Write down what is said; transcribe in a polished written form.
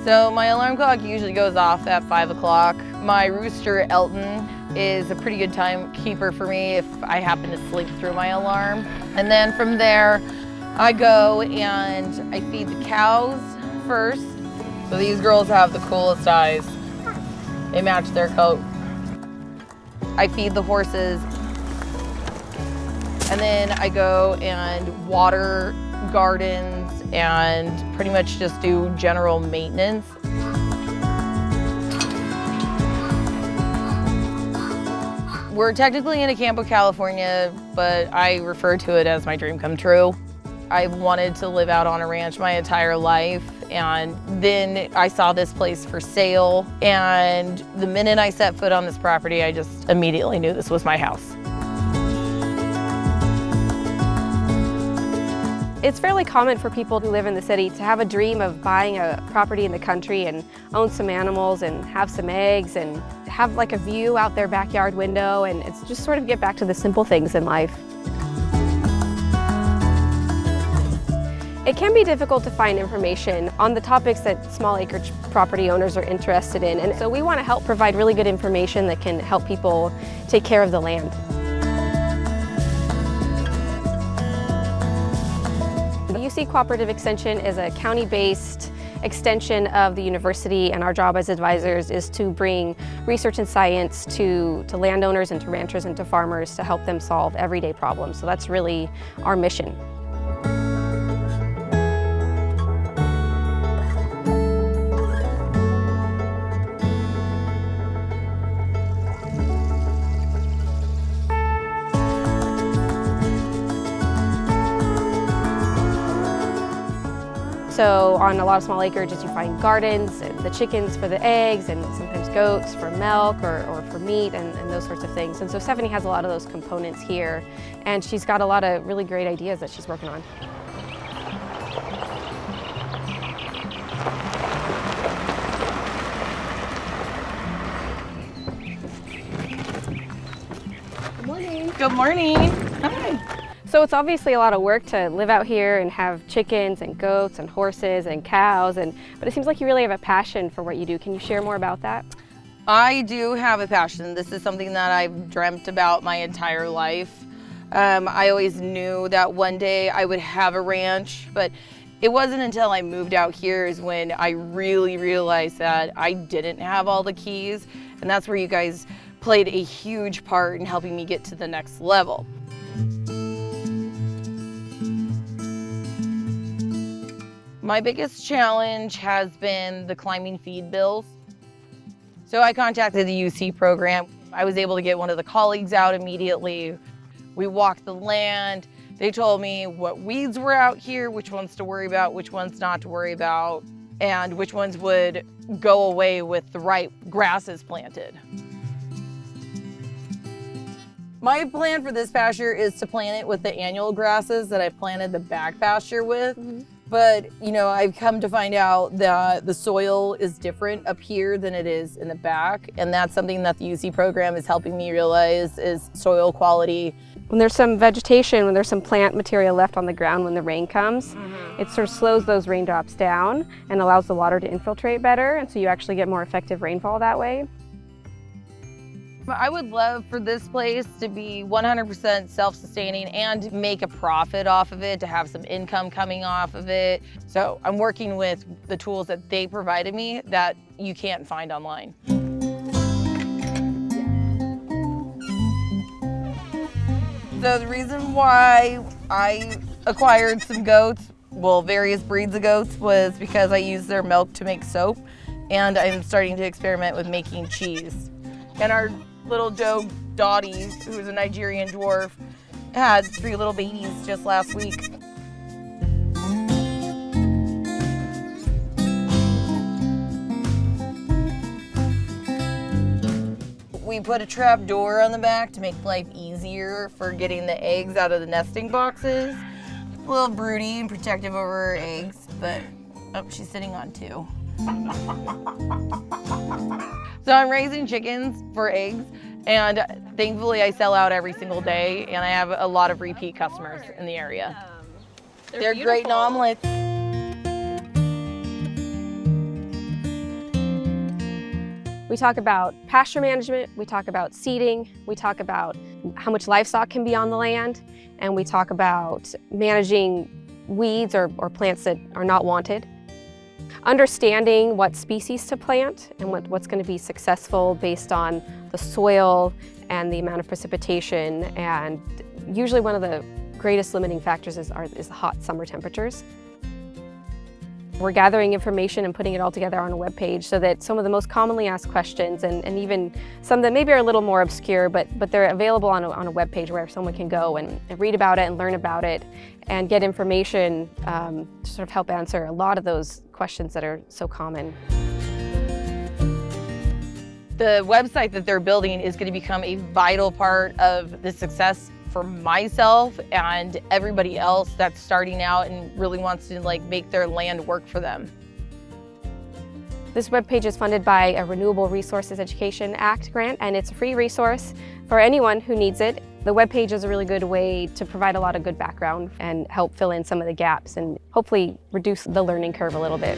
So my alarm clock usually goes off at 5 o'clock. My rooster, Elton, is a pretty good timekeeper for me if I happen to sleep through my alarm. And then from there, I go and I feed the cows first. So these girls have the coolest eyes. They match their coat. I feed the horses. And then I go and water gardens and pretty much just do general maintenance. We're technically in Acampo, California, but I refer to it as my dream come true. I've wanted to live out on a ranch my entire life, and then I saw this place for sale, and the minute I set foot on this property, I just immediately knew this was my house. It's fairly common for people who live in the city to have a dream of buying a property in the country and own some animals and have some eggs and have like a view out their backyard window, and it's just sort of get back to the simple things in life. It can be difficult to find information on the topics that small acreage property owners are interested in, and so we want to help provide really good information that can help people take care of the land. The UC Cooperative Extension is a county-based extension of the university, and our job as advisors is to bring research and science to landowners and to ranchers and to farmers to help them solve everyday problems. So that's really our mission. So on a lot of small acreages you find gardens, and the chickens for the eggs, and sometimes goats for milk or for meat and those sorts of things. And so Stephanie has a lot of those components here, and she's got a lot of really great ideas that she's working on. Good morning. Good morning. Hi. So it's obviously a lot of work to live out here and have chickens and goats and horses and cows, but it seems like you really have a passion for what you do. Can you share more about that? I do have a passion. This is something that I've dreamt about my entire life. I always knew that one day I would have a ranch, but it wasn't until I moved out here is when I really realized that I didn't have all the keys, and that's where you guys played a huge part in helping me get to the next level. My biggest challenge has been the climbing feed bills. So I contacted the UC program. I was able to get one of the colleagues out immediately. We walked the land. They told me what weeds were out here, which ones to worry about, which ones not to worry about, and which ones would go away with the right grasses planted. My plan for this pasture is to plant it with the annual grasses that I planted the back pasture with. But, you know, I've come to find out that the soil is different up here than it is in the back. And that's something that the UC program is helping me realize is soil quality. When there's some vegetation, when there's some plant material left on the ground when the rain comes, it sort of slows those raindrops down and allows the water to infiltrate better. And so you actually get more effective rainfall that way. I would love for this place to be 100% self-sustaining and make a profit off of it, to have some income coming off of it. So I'm working with the tools that they provided me that you can't find online. So the reason why I acquired some goats, well, various breeds of goats, was because I use their milk to make soap, and I'm starting to experiment with making cheese. And our little doe, Dottie, who's a Nigerian dwarf, had 3 little babies just last week. We put a trap door on the back to make life easier for getting the eggs out of the nesting boxes. A little broody and protective over her eggs, but oh, she's sitting on 2. So I'm raising chickens for eggs, and thankfully I sell out every single day, and I have a lot of repeat customers in the area. They're great in omelets. We talk about pasture management, we talk about seeding, we talk about how much livestock can be on the land, and we talk about managing weeds or plants that are not wanted. Understanding what species to plant and what's going to be successful based on the soil and the amount of precipitation, and usually one of the greatest limiting factors is the hot summer temperatures. We're gathering information and putting it all together on a web page so that some of the most commonly asked questions and even some that maybe are a little more obscure, but they're available on a web page where someone can go and read about it and learn about it and get information to sort of help answer a lot of those questions that are so common. The website that they're building is going to become a vital part of the success for myself and everybody else that's starting out and really wants to make their land work for them. This webpage is funded by a Renewable Resources Education Act grant, and it's a free resource for anyone who needs it. The webpage is a really good way to provide a lot of good background and help fill in some of the gaps and hopefully reduce the learning curve a little bit.